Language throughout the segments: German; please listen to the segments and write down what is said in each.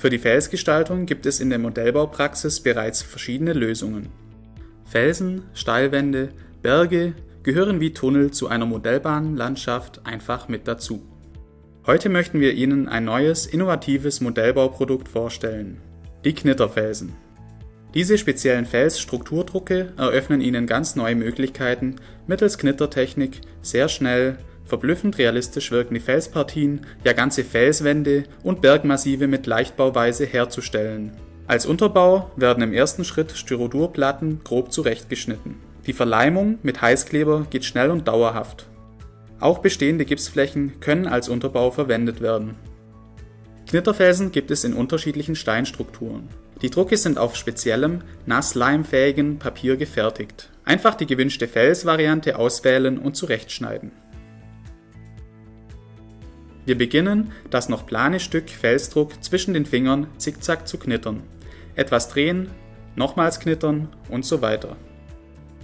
Für die Felsgestaltung gibt es in der Modellbaupraxis bereits verschiedene Lösungen. Felsen, Steilwände, Berge gehören wie Tunnel zu einer Modellbahnlandschaft einfach mit dazu. Heute möchten wir Ihnen ein neues, innovatives Modellbauprodukt vorstellen: die Knitterfelsen. Diese speziellen Felsstrukturdrucke eröffnen Ihnen ganz neue Möglichkeiten, mittels Knittertechnik sehr schnell verblüffend realistisch wirkende Felspartien, ja ganze Felswände und Bergmassive mit Leichtbauweise herzustellen. Als Unterbau werden im ersten Schritt Styrodurplatten grob zurechtgeschnitten. Die Verleimung mit Heißkleber geht schnell und dauerhaft. Auch bestehende Gipsflächen können als Unterbau verwendet werden. Knitterfelsen gibt es in unterschiedlichen Steinstrukturen. Die Drucke sind auf speziellem, nassleimfähigen Papier gefertigt. Einfach die gewünschte Felsvariante auswählen und zurechtschneiden. Wir beginnen, das noch plane Stück Felsdruck zwischen den Fingern zickzack zu knittern. Etwas drehen, nochmals knittern und so weiter.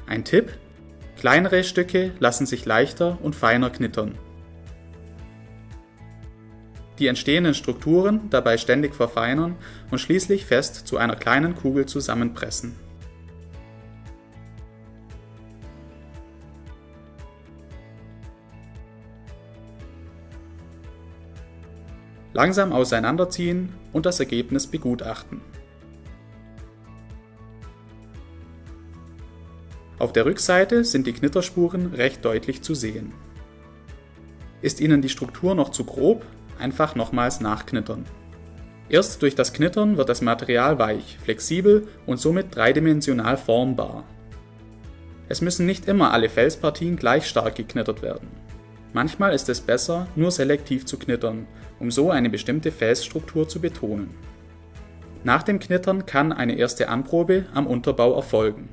Ein Tipp: kleinere Stücke lassen sich leichter und feiner knittern. Die entstehenden Strukturen dabei ständig verfeinern und schließlich fest zu einer kleinen Kugel zusammenpressen. Langsam auseinanderziehen und das Ergebnis begutachten. Auf der Rückseite sind die Knitterspuren recht deutlich zu sehen. Ist Ihnen die Struktur noch zu grob, einfach nochmals nachknittern. Erst durch das Knittern wird das Material weich, flexibel und somit dreidimensional formbar. Es müssen nicht immer alle Felspartien gleich stark geknittert werden. Manchmal ist es besser, nur selektiv zu knittern, um so eine bestimmte Felsstruktur zu betonen. Nach dem Knittern kann eine erste Anprobe am Unterbau erfolgen.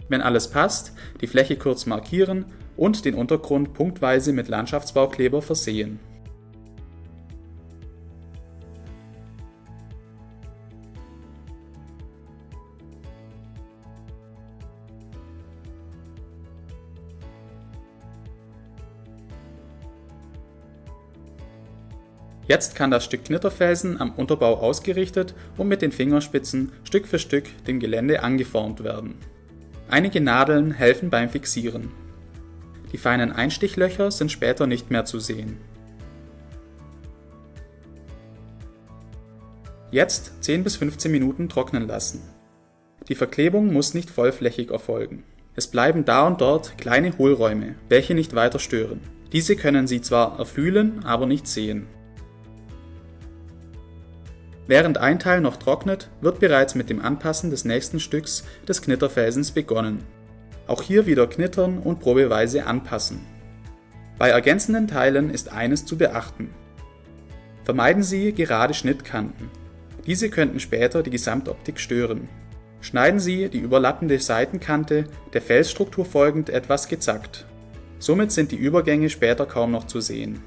Wenn alles passt, die Fläche kurz markieren und den Untergrund punktweise mit Landschaftsbaukleber versehen. Jetzt kann das Stück Knitterfelsen am Unterbau ausgerichtet und mit den Fingerspitzen Stück für Stück dem Gelände angeformt werden. Einige Nadeln helfen beim Fixieren. Die feinen Einstichlöcher sind später nicht mehr zu sehen. Jetzt 10 bis 15 Minuten trocknen lassen. Die Verklebung muss nicht vollflächig erfolgen. Es bleiben da und dort kleine Hohlräume, welche nicht weiter stören. Diese können Sie zwar erfühlen, aber nicht sehen. Während ein Teil noch trocknet, wird bereits mit dem Anpassen des nächsten Stücks des Knitterfelsens begonnen. Auch hier wieder knittern und probeweise anpassen. Bei ergänzenden Teilen ist eines zu beachten: vermeiden Sie gerade Schnittkanten. Diese könnten später die Gesamtoptik stören. Schneiden Sie die überlappende Seitenkante der Felsstruktur folgend etwas gezackt. Somit sind die Übergänge später kaum noch zu sehen.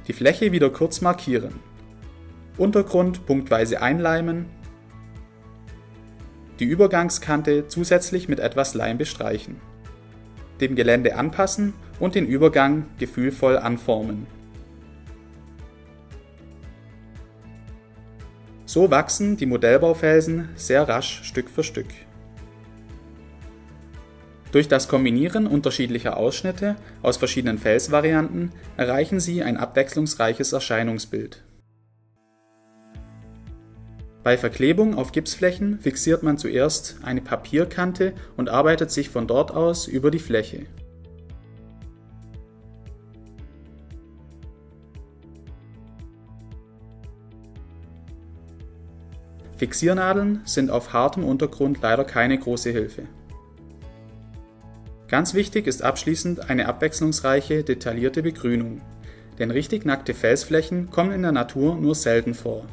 Die Fläche wieder kurz markieren. Untergrund punktweise einleimen. Die Übergangskante zusätzlich mit etwas Leim bestreichen. Dem Gelände anpassen und den Übergang gefühlvoll anformen. So wachsen die Modellbaufelsen sehr rasch Stück für Stück. Durch das Kombinieren unterschiedlicher Ausschnitte aus verschiedenen Felsvarianten erreichen Sie ein abwechslungsreiches Erscheinungsbild. Bei Verklebung auf Gipsflächen fixiert man zuerst eine Papierkante und arbeitet sich von dort aus über die Fläche. Fixiernadeln sind auf hartem Untergrund leider keine große Hilfe. Ganz wichtig ist abschließend eine abwechslungsreiche, detaillierte Begrünung, denn richtig nackte Felsflächen kommen in der Natur nur selten vor.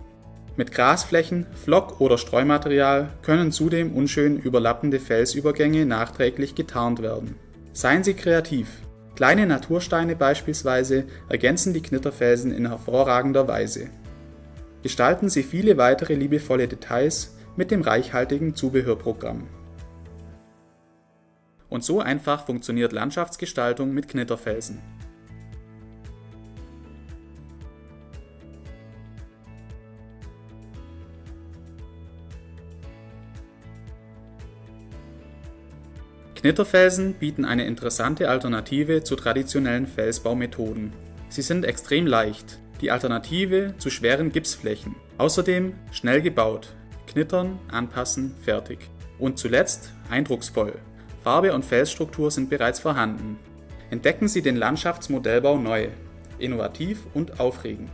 Mit Grasflächen, Flock- oder Streumaterial können zudem unschön überlappende Felsübergänge nachträglich getarnt werden. Seien Sie kreativ. Kleine Natursteine beispielsweise ergänzen die Knitterfelsen in hervorragender Weise. Gestalten Sie viele weitere liebevolle Details mit dem reichhaltigen Zubehörprogramm. Und so einfach funktioniert Landschaftsgestaltung mit Knitterfelsen. Knitterfelsen bieten eine interessante Alternative zu traditionellen Felsbaumethoden. Sie sind extrem leicht, die Alternative zu schweren Gipsflächen. Außerdem schnell gebaut, knittern, anpassen, fertig. Und zuletzt eindrucksvoll. Farbe und Felsstruktur sind bereits vorhanden. Entdecken Sie den Landschaftsmodellbau neu, innovativ und aufregend.